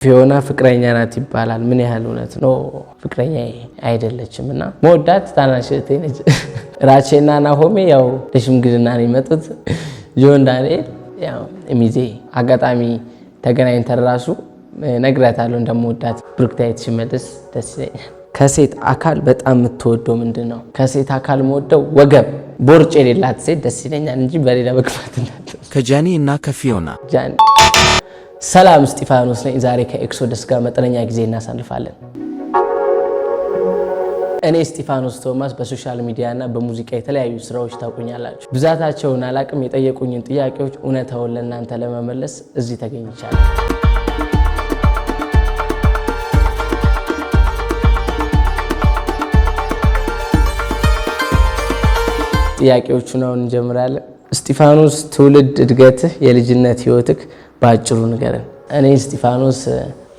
ፊዮና ፍቅረኛ ናት ይባላል። ምን ያህል እውነት ነው? ፍቅረኛ አይደለችምና መወዳት ታናሽ እህቴ ነች። ራቼና ናሆሜ ያው ለሽምግልና ነው የመጡት። ጆን ዳንኤል ያው ሚዜ አጋጣሚ ተገናኝተን ራሱ ነግራታለሁ እንደምወዳት። ብሩክታይት ሽመልስ ደስ ይለኛል። ከሴት አካል በጣም የምትወደው ምንድነው? ከሴት አካል የምወደው ወገብ ቦርጭ የሌላት ሴት ደስ ይለኛል እንጂ በሌላ በክፋት ከጃኒ እና ከፊዮና ጃኒ። ሰላም እስጢፋኖስ ነኝ። ዛሬ ከኤክሶደስ ጋር መጠነኛ ጊዜ እናሳልፋለን። እኔ እስጢፋኖስ ቶማስ በሶሻል ሚዲያ እና በሙዚቃ የተለያዩ ስራዎች ታውቁኛላችሁ። ብዛታቸውን አላቅም። የጠየቁኝን ጥያቄዎች እውነታውን ለእናንተ ለመመለስ እዚህ ተገኝቻለሁ። ጥያቄዎቹን አሁን እንጀምራለን። እስጢፋኖስ ትውልድ፣ እድገትህ፣ የልጅነት ህይወትህ ባጭሩ ንገረን። እኔ እስጢፋኖስ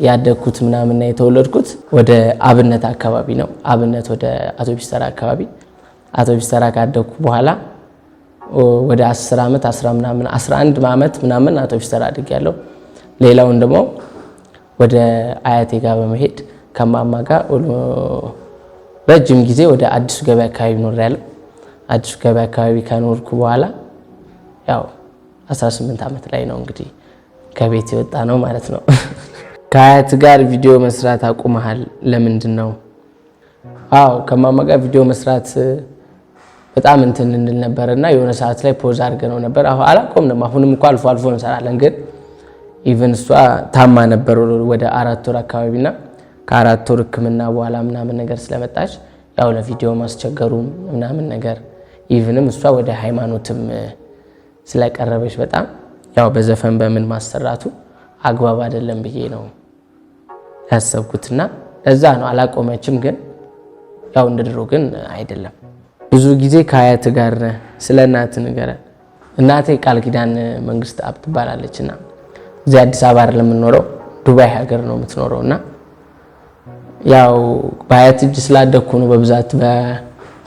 ያደግኩት ምናምንና የተወለድኩት ወደ አብነት አካባቢ ነው። አብነት ወደ አውቶቢስ ተራ አካባቢ። አውቶቢስ ተራ ካደግኩ በኋላ ወደ 10 ዓመት 11 ዓመት ምናምን አውቶቢስ ተራ አድጌያለሁ። ሌላውን ደግሞ ወደ አያቴ ጋር በመሄድ ከማማ ጋር ረጅም ጊዜ ወደ አዲሱ ገበያ አካባቢ ኖሬያለሁ። አዲሱ ገበያ አካባቢ ከኖርኩ በኋላ ያው 18 ዓመት ላይ ነው እንግዲህ ከቤት የወጣ ነው ማለት ነው። ከአያት ጋር ቪዲዮ መስራት አቁመሃል ለምንድን ነው? አዎ ከማማ ጋር ቪዲዮ መስራት በጣም እንትን እንል ነበርና የሆነ ሰዓት ላይ ፖዝ አድርገነው ነበር። አሁን አላቆምንም። አሁንም እንኳን አልፎ እንሰራለን። ግን ኢቭን እሷ ታማ ነበር ወደ 4 ወር አካባቢና ከ4 ወር ህክምና በኋላ ምናምን ነገር ስለመጣች ያው ለቪዲዮ ማስቸገሩ ምናምን ነገር ኢቭንም እሷ ወደ ሃይማኖትም ስለቀረበች በጣም ያው በዘፈን በምን ማሰራቱ አግባብ አይደለም ብዬ ነው ያሰብኩትና ለዛ ነው አላቆመችም። ግን ያው እንደድሮ ግን አይደለም። ብዙ ጊዜ ከአያት ጋር ስለ እናት ንገረን። እናቴ ቃል ኪዳን መንግስት አብ ትባላለችና እዚህ አዲስ አበባ አይደለም የምትኖረው፣ ዱባይ ሀገር ነው የምትኖረውና ያው በአያት እጅ ስላደኩ ነው በብዛት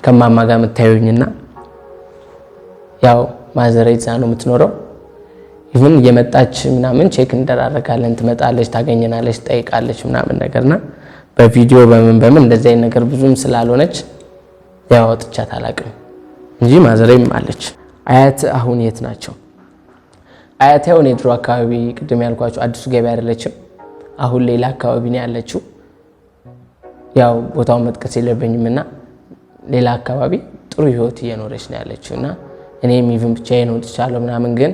ከማማ ጋር የምታዩኝና ያው ማዘሬዛ ነው የምትኖረው። ኢቭን የመጣች ምናምን ቼክ እንደራረጋለን። ትመጣለች፣ ታገኘናለች፣ ትጠይቃለች ምናምን ነገርና በቪዲዮ በምን እንደዚህ አይነት ነገር ብዙም ስላልሆነች ያው ወጥቻት አላቅም እንጂ ማዘሬም አለች። አያት አሁን የት ናቸው? አያት ያው የድሮ አካባቢ ቅድም ያልኳችሁ አዲሱ ገበያ አይደለችም። አሁን ሌላ አካባቢ ነው ያለችው። ያው ቦታውን መጥቀስ የለብኝምና ሌላ አካባቢ ጥሩ ህይወት እየኖረች ነው ያለችውና እኔም ኢቭን ብቻዬን ወጥቻለሁ ምናምን ግን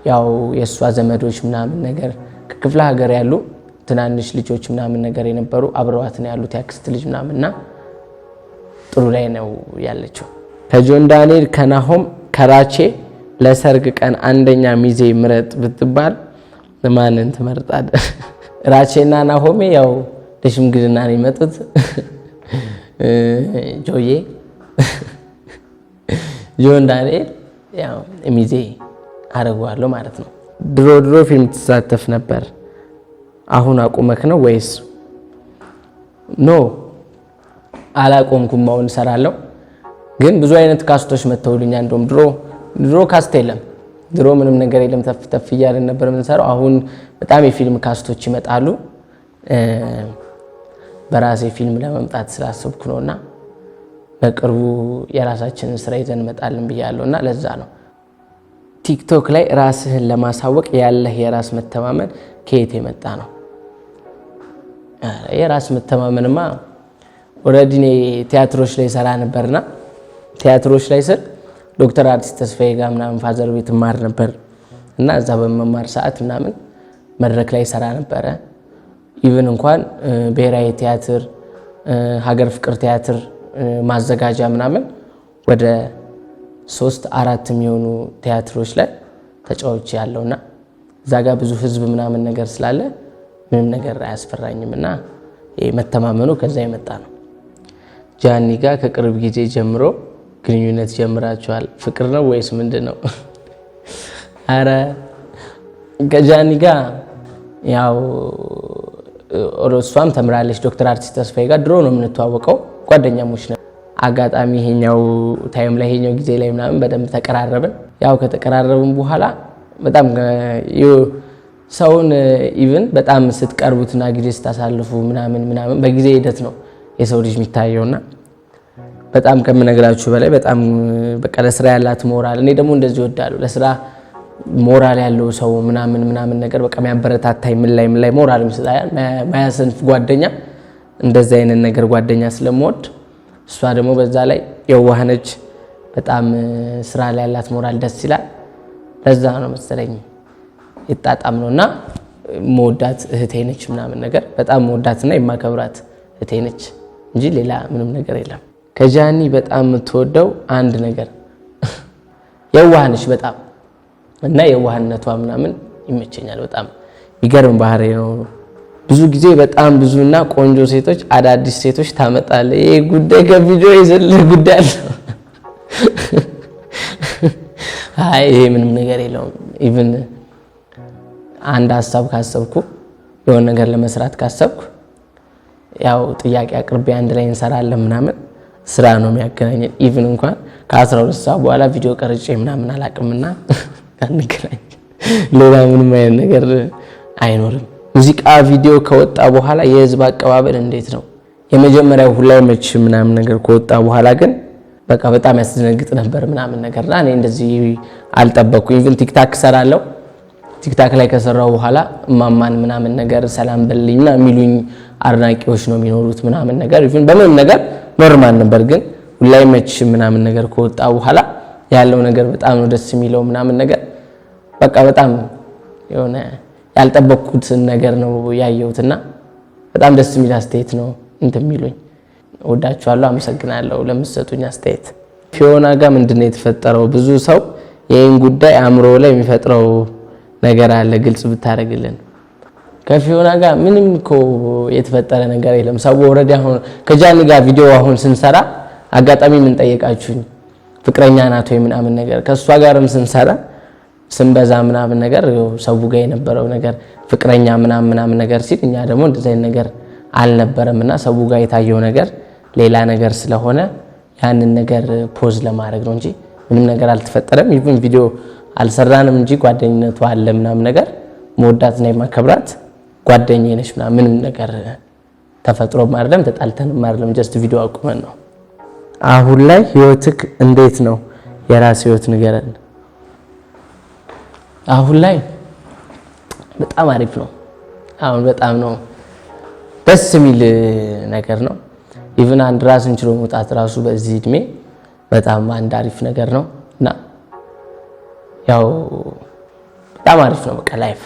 ያው የሷ ዘመዶች ምናምን ነገር ከክፍለ ሀገር ያሉ ትናንሽ ልጆች ምናምን ነገር የነበሩ አብረዋት ነው ያሉት ያክስት ልጅ ምናምንና ጥሩ ላይ ነው ያለችው። ከጆን ዳንኤል ከናሆም ከራቼ ለሰርግ ቀን አንደኛ ሚዜ ምረጥ ብትባል ማንን ትመርጣለህ? ራቼና ናሆሜ ያው ለሽምግልና ነው የመጡት። ጆዬ ጆን ዳንኤል ያው ሚዜ አረጋዋለሁ ማለት ነው። ድሮ ፊልም ተሳተፍ ነበር። አሁን አቁመክ ነው ወይስ? ኖ አላቆምኩም። አሁን እሰራለሁ። ግን ብዙ አይነት ካስቶች መተውልኛል። እንደውም ድሮ ካስት የለም። ድሮ ምንም ነገር የለም። ተፍ እያልን ነበር የምንሰራው። አሁን በጣም የፊልም ካስቶች ይመጣሉ። በራሴ ፊልም ለመምጣት ስላሰብኩ ነውና በቅርቡ የራሳችንን ስራ ይዘን እንመጣለን ብያለሁና ለዛ ነው። ቲክቶክ ላይ ራስህን ለማሳወቅ ያለህ የራስ መተማመን ከየት የመጣ ነው? የራስ መተማመንማ ኦሬዲ እኔ ቲያትሮች ላይ ሰራ ነበርና ቲያትሮች ላይ ስል ዶክተር አርቲስት ተስፋዬ ጋር ምናምን ፋዘር ቤት ማር ነበር እና እዛ በመማር ሰዓት ምናምን መድረክ ላይ ሰራ ነበረ። ኢቭን እንኳን ብሔራዊ ቲያትር፣ ሀገር ፍቅር ቲያትር ማዘጋጃ ምናምን ወደ 3-4 የሚሆኑ ቲያትሮች ላይ ተጫውቼ ያለውና እዛ ጋር ብዙ ህዝብ ምናምን ነገር ስላለ ምንም ነገር አያስፈራኝምና መተማመኑ ከዛ የመጣ ነው። ጃኒ ጋር ከቅርብ ጊዜ ጀምሮ ግንኙነት ጀምራችኋል? ፍቅር ነው ወይስ ምንድነው? አረ ከጃኒ ጋር ያው እሷም ተምራለች ዶክተር አርቲስት ተስፋዬ ጋር ድሮ ነው የምንተዋወቀው፣ ጓደኛሞች ነን። አጋጣሚ ይሄኛው ታይም ላይ ይሄኛው ጊዜ ላይ ምናምን በደንብ ተቀራረብን። ያው ከተቀራረብን በኋላ በጣም ሰውን ኢቭን በጣም ስትቀርቡትና ጊዜ ስታሳልፉ ምናምን በጊዜ ሂደት ነው የሰው ልጅ የሚታየውና በጣም ከምነግራችሁ በላይ በጣም በቃ ለስራ ያላት ሞራል እኔ ደግሞ እንደዚህ ወዳለሁ። ለስራ ሞራል ያለው ሰው ምናምን ነገር በቃ የሚያበረታታኝ ምን ላይ ሞራል የሚሰጣኝ ማያሰንፍ ጓደኛ እንደዚህ አይነት ነገር ጓደኛ ስለምወድ እሷ ደግሞ በዛ ላይ የዋህ ነች። በጣም ስራ ላይ ያላት ሞራል ደስ ይላል። ለዛ ነው መሰለኝ ይጣጣም ነውና መወዳት እህቴ ነች ምናምን ነገር በጣም መወዳትና የማከብራት እህቴ ነች እንጂ ሌላ ምንም ነገር የለም። ከጃኒ በጣም የምትወደው አንድ ነገር የዋህ ነች በጣም እና የዋህነቷ ምናምን ይመቸኛል። በጣም የሚገርም ባህሪ ነው። ብዙ ጊዜ በጣም ብዙና ቆንጆ ሴቶች አዳዲስ ሴቶች ታመጣለህ። ይሄ ጉዳይ ከቪዲዮ የዘለለ ጉዳይ አለው። አይ ይሄ ምንም ነገር የለውም። ኢቭን አንድ ሀሳብ ካሰብኩ የሆነ ነገር ለመስራት ካሰብኩ ያው ጥያቄ አቅርቤ አንድ ላይ እንሰራለን ምናምን ስራ ነው የሚያገናኘን። ኢቭን እንኳን ከ12 ሰዓት በኋላ ቪዲዮ ቀርጬ ምናምን አላቅምና አንገናኝ ሌላ ምንም አይነት ነገር አይኖርም። ሙዚቃ ቪዲዮ ከወጣ በኋላ የህዝብ አቀባበል እንዴት ነው? የመጀመሪያው ሁላይ መች ምናምን ነገር ከወጣ በኋላ ግን በቃ በጣም ያስደነግጥ ነበር ምናምን ነገርና እኔ እንደዚህ አልጠበቅኩኝ። ኢቭን ቲክታክ ሰራለሁ። ቲክታክ ላይ ከሰራው በኋላ ማማን ምናምን ነገር ሰላም በልኝና የሚሉኝ አድናቂዎች ነው የሚኖሩት ምናምን ነገር ኢቭን በምንም ነገር ኖርማል ነበር። ግን ሁላይ መች ምናምን ነገር ከወጣ በኋላ ያለው ነገር በጣም ነው ደስ የሚለው ምናምን ነገር በቃ በጣም የሆነ ያልጠበቅኩት ነገር ነው ያየሁትና በጣም ደስ የሚል አስተያየት ነው እንደሚሉኝ። ወዳችኋለሁ። አመሰግናለሁ ለምትሰጡኝ አስተያየት። ፊዮና ጋር ምንድነው የተፈጠረው? ብዙ ሰው ይሄን ጉዳይ አእምሮ ላይ የሚፈጥረው ነገር አለ፣ ግልጽ ብታረግልን። ከፊዮና ጋር ምንም እኮ የተፈጠረ ነገር የለም። ሰው ኦሬዲ አሁን ከጃኒ ጋር ቪዲዮ አሁን ስንሰራ አጋጣሚ ምን ጠየቃችሁኝ ፍቅረኛ ናት ወይ ምናምን ነገር ከሷ ጋርም ስንሰራ ስንበዛ ምናምን ነገር ሰው ጋር የነበረው ነገር ፍቅረኛ ምናምን ነገር ሲል እኛ ደግሞ እንደዚህ አይነት ነገር አልነበረምና ሰው ጋር የታየው ነገር ሌላ ነገር ስለሆነ ያንን ነገር ፖዝ ለማድረግ ነው እንጂ ምንም ነገር አልተፈጠረም። ኢቭን ቪዲዮ አልሰራንም እንጂ ጓደኝነቱ አለ ምናምን ነገር መወዳት ነው የማከብራት ጓደኛዬ ነች ምንም ነገር ተፈጥሮ አይደለም ተጣልተንም አይደለም ጀስት ቪዲዮ አቁመን ነው። አሁን ላይ ህይወትክ እንዴት ነው? የራስ ህይወት ንገረን። አሁን ላይ በጣም አሪፍ ነው። አሁን በጣም ነው ደስ የሚል ነገር ነው። ኢቭን አንድ ራስን ችሎ መውጣት ራሱ በዚህ እድሜ በጣም አንድ አሪፍ ነገር ነው እና ያው በጣም አሪፍ ነው በቃ ላይፍ።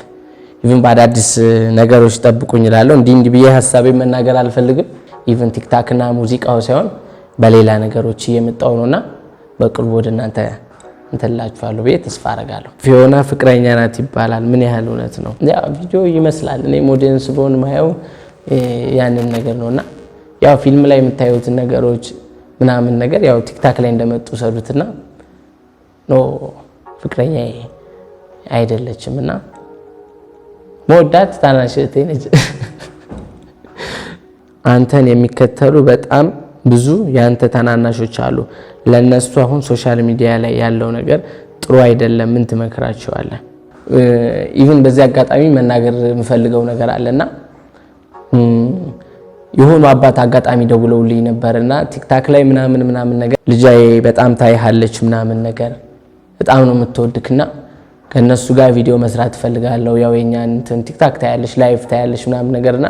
ኢቭን በአዳዲስ ነገሮች ጠብቁኝ እላለሁ። እንዲህ ብዬ ሐሳቤን መናገር አልፈልግም። ኢቭን ቲክታክ እና ሙዚቃው ሳይሆን በሌላ ነገሮች እየመጣው ነውና በቅርቡ ወደ እናንተ እንተላችኋለሁ ብዬ ተስፋ አደርጋለሁ። ፊዮና ፍቅረኛ ናት ይባላል። ምን ያህል እውነት ነው? ያው ቪዲዮ ይመስላል። እኔ ሞዴንስ ቦን ማየው ያንን ነገር ነውና ያው ፊልም ላይ የምታዩት ነገሮች ምናምን ነገር ያው ቲክታክ ላይ እንደመጡ ሰዱትና ኖ ፍቅረኛ አይደለችምና መወዳት ታናሽ እህቴ ነች። አንተን የሚከተሉ በጣም ብዙ ያንተ ታናናሾች አሉ። ለነሱ አሁን ሶሻል ሚዲያ ላይ ያለው ነገር ጥሩ አይደለም። ምን ትመክራቸዋለህ? ኢቭን በዚህ አጋጣሚ መናገር የምፈልገው ነገር አለና የሆኑ አባት አጋጣሚ ደውለውልኝ ነበርና ቲክታክ ላይ ምናምን ነገር ልጃዬ በጣም ታይሃለች ምናምን ነገር በጣም ነው የምትወድክና ከነሱ ጋር ቪዲዮ መስራት ፈልጋለሁ። ያው የኛን ቲክታክ ታያለሽ ላይቭ ታያለሽ ምናምን ነገርና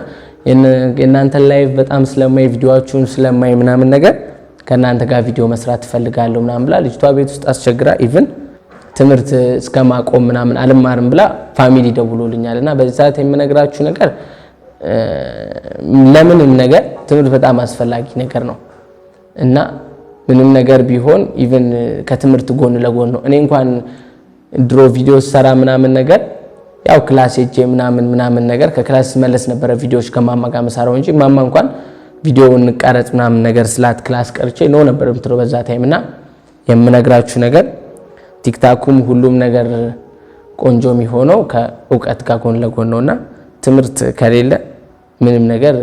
የናንተ ላይቭ በጣም ስለማይ ቪዲዮአችሁን ስለማይ ምናምን ነገር ከናንተ ጋር ቪዲዮ መስራት ፈልጋለሁ ምናምን ብላ ልጅቷ ቤት ውስጥ አስቸግራ ኢቭን ትምህርት እስከማቆም ምናምን አልማርም ብላ ፋሚሊ ደውሎልኛልና በዚህ ሰዓት የምነግራችሁ ነገር ለምንም ነገር ትምህርት በጣም አስፈላጊ ነገር ነው እና ምንም ነገር ቢሆን ኢቭን ከትምህርት ጎን ለጎን ነው። እኔ እንኳን ድሮ ቪዲዮ ሰራ ምናምን ነገር ያው ክላስ ሄጄ ምናምን ነገር ከክላስ መለስ ነበር ቪዲዮዎች ከማማ ጋር መሳራው እንጂ ማማ እንኳን ቪዲዮውን እንቀረጽ ምናምን ነገር ስላት ክላስ ቀርጬ ነው ነበር የምትለው በዛ ታይምና የምነግራችሁ ነገር ቲክታኩም ሁሉም ነገር ቆንጆ የሚሆነው ከእውቀት ጋር ጎን ለጎን ነውና ትምህርት ከሌለ ምንም ነገር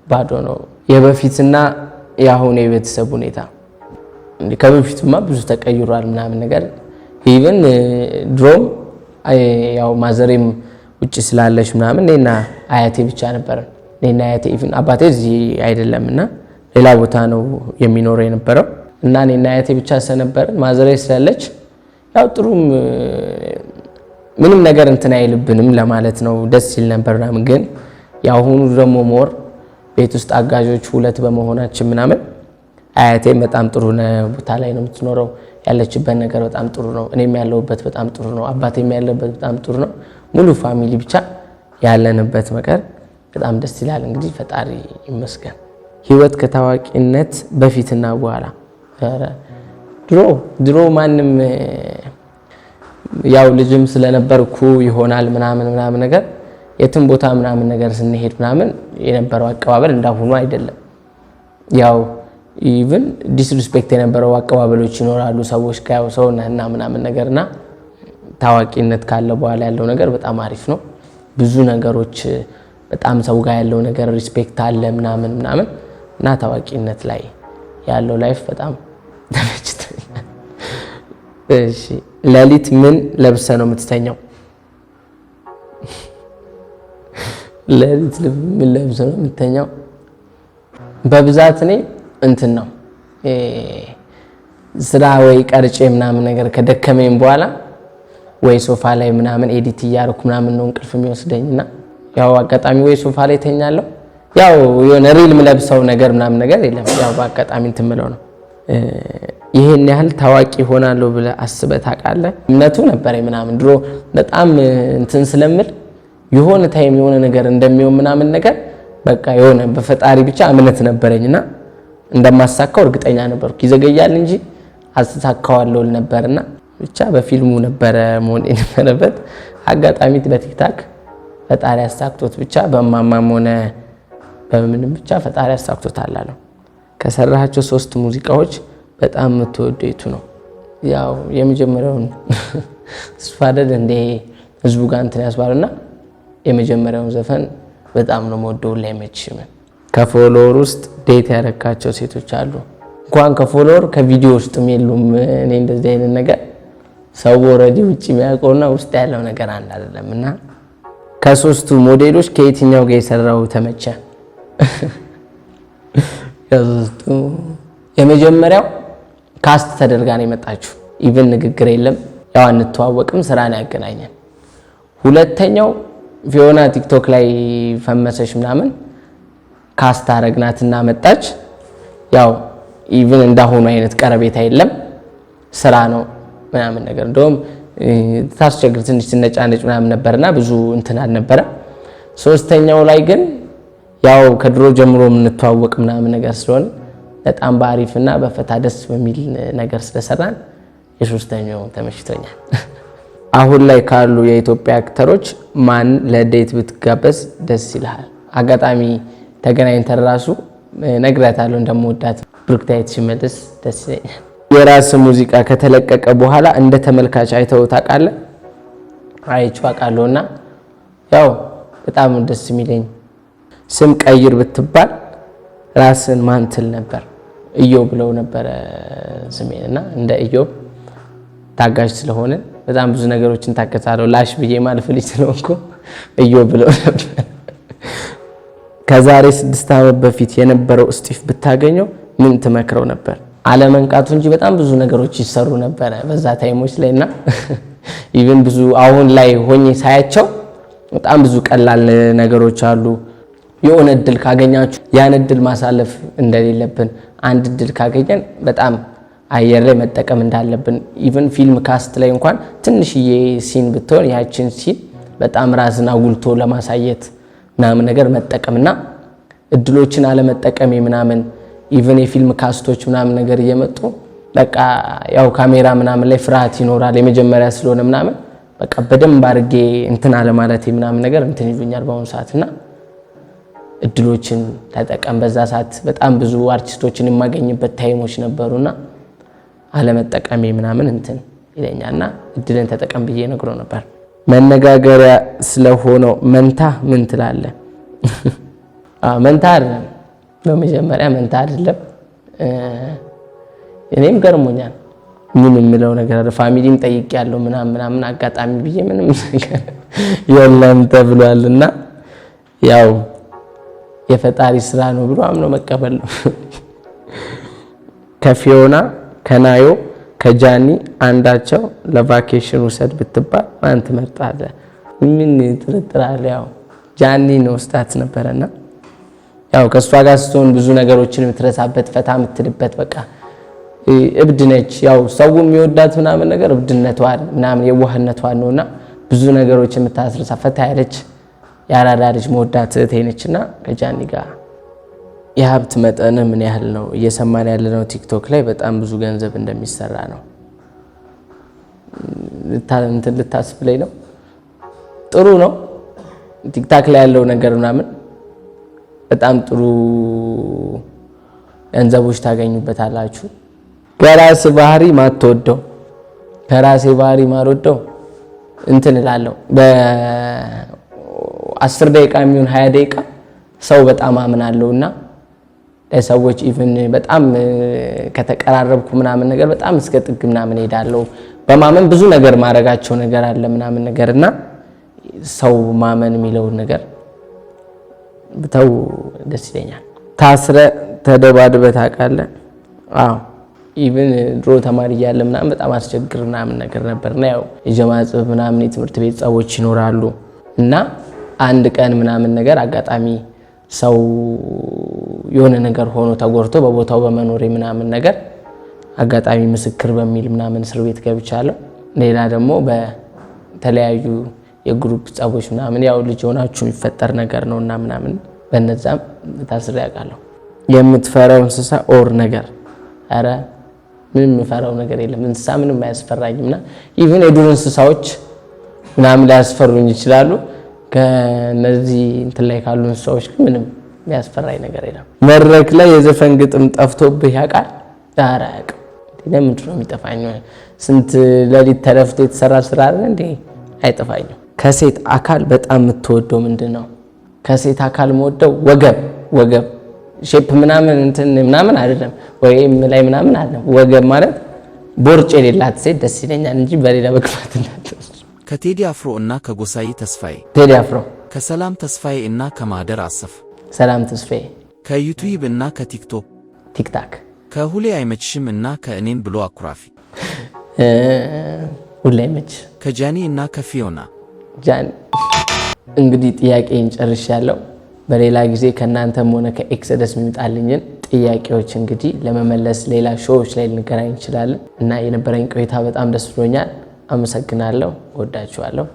ባዶ ነው። የበፊትና ያሁን የቤተሰብ ሁኔታ ከበፊቱማ ብዙ ተቀይሯል ምናምን ነገር ኢቭን ድሮም ያው ማዘሬም ውጪ ስላለሽ ምናምን እኔና አያቴ ብቻ ነበር። እኔና አያቴ ኢቭን አባቴ እዚህ አይደለምና ሌላ ቦታ ነው የሚኖረው የነበረው እና እኔና አያቴ ብቻ ስለነበርን ማዘሬ ስላለች ያው ጥሩም ምንም ነገር እንትን አይልብንም ለማለት ነው። ደስ ይል ነበር ምናምን። ግን ያው ሁኑ ደግሞ ሞር ቤት ውስጥ አጋዦች ሁለት በመሆናችን ምናምን አያቴም በጣም ጥሩ ቦታ ላይ ነው የምትኖረው። ያለችበት ነገር በጣም ጥሩ ነው። እኔም ያለሁበት በጣም ጥሩ ነው። አባቴም ያለበት በጣም ጥሩ ነው። ሙሉ ፋሚሊ ብቻ ያለንበት ነገር በጣም ደስ ይላል። እንግዲህ ፈጣሪ ይመስገን። ህይወት ከታዋቂነት በፊትና በኋላ ድሮ ማንም ያው ልጅም ስለነበርኩ ይሆናል ምናምን ነገር የትም ቦታ ምናምን ነገር ስንሄድ ምናምን የነበረው አቀባበል እንዳሁኑ አይደለም። ያው ኢቭን ዲስሪስፔክት የነበረው አቀባበሎች ይኖራሉ ሰዎች ጋር ሰው ነህና ምናምን ነገርና ታዋቂነት ካለ በኋላ ያለው ነገር በጣም አሪፍ ነው። ብዙ ነገሮች በጣም ሰው ጋር ያለው ነገር ሪስፔክት አለ ምናምን እና ታዋቂነት ላይ ያለው ላይፍ በጣም ተመችቶኛል። እሺ ሌሊት ምን ለብሰ ነው የምትተኛው? ሌሊት ምን ለብሰ ነው የምትተኛው? በብዛት እኔ እንትን ነው ስራ ወይ ቀርጬ ምናምን ነገር ከደከመኝ በኋላ ወይ ሶፋ ላይ ምናምን ኤዲት እያደረኩ ምናምን ነው እንቅልፍ የሚወስደኝና ያው አጋጣሚ ወይ ሶፋ ላይ ተኛለሁ። ያው የሆነ ሪል ምለብሰው ነገር ምናምን ነገር የለም። ያው በአጋጣሚ እንትን ምለው ነው። ይሄን ያህል ታዋቂ ሆናለሁ ብለህ አስበህ ታውቃለህ? እምነቱ ነበር ምናምን ድሮ በጣም እንትን ስለምል የሆነ ታይም የሆነ ነገር እንደሚሆን ምናምን ነገር በቃ የሆነ በፈጣሪ ብቻ እምነት ነበረኝና እንደማሳካው እርግጠኛ ነበርኩ። ይዘገያል እንጂ አሳካዋለሁ ነበርና ብቻ በፊልሙ ነበረ መሆን የነበረበት። አጋጣሚ በቲክታክ ፈጣሪ አሳክቶት ብቻ በማማም ሆነ በምንም ብቻ ፈጣሪ አሳክቶታል አለው። ከሰራሃቸው 3 ሙዚቃዎች በጣም የምትወደው የቱ ነው? ያው የመጀመሪያውን ስፋደድ እንደ ህዝቡ ጋር እንትን ያስባልና የመጀመሪያውን ዘፈን በጣም ነው የምወደው። ላይ መችም ከፎሎወር ውስጥ ዴት ያረካቸው ሴቶች አሉ? እንኳን ከፎሎወር ከቪዲዮ ውስጥም የሉም። እኔ እንደዚህ አይነት ነገር ሰው ወረዲ ውጪ የሚያውቀውና ውስጥ ያለው ነገር አንድ አይደለምና ከ3ቱ ሞዴሎች ከየትኛው ጋር የሰራው ተመቸ? ከ3ቱ የመጀመሪያው ካስት ተደርጋ ነው የመጣችው። ኢቭን ንግግር የለም። ያው አንተዋወቅም፣ ስራ ነው ያገናኘን። ሁለተኛው ፊዮና ቲክቶክ ላይ ፈመሰሽ ምናምን ካስት አረግናትና መጣች። ያው ኢቭን እንዳሁኑ አይነት ቀረቤታ የለም፣ ስራ ነው ምናምን ነገር እንደውም ታስቸግር ትንሽ ትነጫነጭ ምናምን ነበርና ብዙ እንትን አልነበረ። ሶስተኛው ላይ ግን ያው ከድሮ ጀምሮ የምንተዋወቅ ምናምን ነገር ስለሆነ በጣም በአሪፍና በፈታ ደስ በሚል ነገር ስለሰራን የሶስተኛው ተመችቶኛል። አሁን ላይ ካሉ የኢትዮጵያ አክተሮች ማን ለዴት ብትጋበዝ ደስ ይልሃል? አጋጣሚ ተገናኝተን ራሱ ነግራታለሁ እንደምወዳት ብሩክታይት ሽመልስ ደስ ይለኛል። የራስ ሙዚቃ ከተለቀቀ በኋላ እንደ ተመልካች አይተው ታውቃለህ? አይቼው አውቃለሁና ያው በጣም ደስ የሚለኝ። ስም ቀይር ብትባል ራስን ማን ትል ነበር? ኢዮብ ብለው ነበር ስሜንና እንደ ኢዮብ ታጋሽ ስለሆነ በጣም ብዙ ነገሮችን ታከታለው ላሽ ብዬ ማለፍ ልጅ ስለሆንኩ ኢዮብ ብለው ነበር። ከዛሬ 6 ዓመት በፊት የነበረው እስጢፍ ብታገኘው ምን ትመክረው ነበር? አለመንቃቱ እንጂ በጣም ብዙ ነገሮች ይሰሩ ነበር በዛ ታይሞች ላይና ኢቭን ብዙ አሁን ላይ ሆኜ ሳያቸው በጣም ብዙ ቀላል ነገሮች አሉ። የሆነ እድል ካገኛችሁ ያን እድል ማሳለፍ እንደሌለብን፣ አንድ እድል ካገኘን በጣም አየር ላይ መጠቀም እንዳለብን፣ ኢቭን ፊልም ካስት ላይ እንኳን ትንሽዬ ሲን ብትሆን ያችን ሲን በጣም ራስን አጉልቶ ለማሳየት ምናምን ነገር መጠቀምና እድሎችን አለመጠቀም ምናምን ኢቭን የፊልም ካስቶች ምናምን ነገር እየመጡ በቃ ያው ካሜራ ምናምን ላይ ፍርሃት ይኖራል የመጀመሪያ ስለሆነ ምናምን በቃ በደንብ አድርጌ እንትን አለ ማለት ምናምን ነገር እንትን ይሉኛል በአሁኑ ሰዓትና እድሎችን ተጠቀም። በዛ ሰዓት በጣም ብዙ አርቲስቶችን የማገኝበት ታይሞች ነበሩና አለመጠቀም ምናምን እንትን ይለኛልና እድልን ተጠቀም ብዬ ነግሮ ነበር። መነጋገሪያ ስለሆነው መንታ ምን ትላለህ? መንታ አይደለም፣ በመጀመሪያ መንታ አይደለም። እኔም ገርሞኛል። ምን የምለው ነገር አለ። ፋሚሊም ጠይቄያለሁ ምናምን አጋጣሚ ብዬ ምንም ነገር የለም ተብሏልና ያው የፈጣሪ ስራ ነው ብሎ አምኖ መቀበል ነው። ከፊዮና ከናዮ ከጃኒ አንዳቸው ለቫኬሽን ውሰድ ብትባል ማን ትመርጣለህ? ምን ጥርጥር አለ? ያው ጃኒ ነው ወስዳት ነበርና ያው ከሷ ጋር ስትሆን ብዙ ነገሮችን የምትረሳበት ፈታ የምትልበት በቃ እብድ ነች። ያው ሰው የሚወዳት ምናምን ነገር እብድነቷን ምናምን የዋህነቷን ነውና ብዙ ነገሮች የምታስረሳ ፈታ ያለች ያራዳ ልጅ መወዳት እህቴ ነችና ከጃኒ ጋር የሀብት መጠን ምን ያህል ነው? እየሰማን ያለነው ቲክቶክ ላይ በጣም ብዙ ገንዘብ እንደሚሰራ ነው። ልታስብለኝ ነው። ጥሩ ነው። ቲክታክ ላይ ያለው ነገር ምናምን በጣም ጥሩ ገንዘቦች ታገኙበታላችሁ። ከራስ ባህሪ ማትወደው ከራሴ ባህሪ ማልወደው እንትን እላለሁ በ10 ደቂቃ የሚሆን 20 ደቂቃ ሰው በጣም አምናለሁና ለሰዎች ኢቭን በጣም ከተቀራረብኩ ምናምን ነገር በጣም እስከ ጥግ ምናምን ሄዳለሁ። በማመን ብዙ ነገር ማረጋቸው ነገር አለ ምናምን ነገርና ሰው ማመን የሚለውን ነገር ብተው ደስ ይለኛል። ታስረ ተደባድበህ ታውቃለህ? አዎ ኢቭን ድሮ ተማሪ እያለ ምናምን በጣም አስቸግር ምናምን ነገር ነበርና ያው የጀማጽብ ምናምን የትምህርት ቤት ጸቦች ይኖራሉ እና አንድ ቀን ምናምን ነገር አጋጣሚ ሰው የሆነ ነገር ሆኖ ተጎርቶ በቦታው በመኖር ምናምን ነገር አጋጣሚ ምስክር በሚል ምናምን እስር ቤት ገብቻለሁ። ሌላ ደግሞ በተለያዩ የግሩፕ ጸቦች ምናምን ያው ልጅ ሆናችሁ የሚፈጠር ነገር ነውና ምናምን በነዛም ታስሬ ያውቃለሁ። የምትፈራው እንስሳ ኦር ነገር? አረ ምንም የምፈራው ነገር የለም። እንስሳ ምንም አያስፈራኝምና ኢቭን የዱር እንስሳዎች ምናምን ሊያስፈሩኝ ይችላሉ። ከነዚህ እንትን ላይ ካሉ እንስሳዎች ግን ምንም የሚያስፈራኝ ነገር የለም። መድረክ ላይ የዘፈን ግጥም ጠፍቶብህ ያውቃል? ኧረ አያውቅም። ለምንድን ነው የሚጠፋኝ? ስንት ሌሊት ተለፍቶ የተሰራ ስራ አይደል እንዴ? አይጠፋኝም። ከሴት አካል በጣም የምትወደው ምንድነው? ከሴት አካል የምወደው ወገብ ሼፕ ምናምን እንትን ምናምን አይደለም፣ ወይም ላይ ምናምን አይደለም። ወገብ ማለት ቦርጭ የሌላት ሴት ደስ ይለኛል እንጂ በሌላ በክፋት እንዳትወስድ። ከቴዲ አፍሮ እና ከጎሳዬ ተስፋዬ? ቴዲ አፍሮ። ከሰላም ተስፋዬ እና ከማህደር አሰፍ? ሰላም ተስፋዬ። ከዩቲዩብ እና ከቲክቶክ? ቲክታክ። ከሁሌ አይመችሽም እና ከእኔም ብሎ አኩራፊ? ሁሌ አይመች። ከጃኒ እና ከፊዮና? ጃኒ። እንግዲህ ጥያቄን ጨርሻለሁ። በሌላ ጊዜ ከእናንተም ሆነ ከኤክሰደስ የሚመጣልኝን ጥያቄዎች እንግዲህ ለመመለስ ሌላ ሾዎች ላይ ልንገናኝ እንችላለን እና የነበረኝ ቆይታ በጣም ደስ ብሎኛል። አመሰግናለሁ። ወዳችኋለሁ።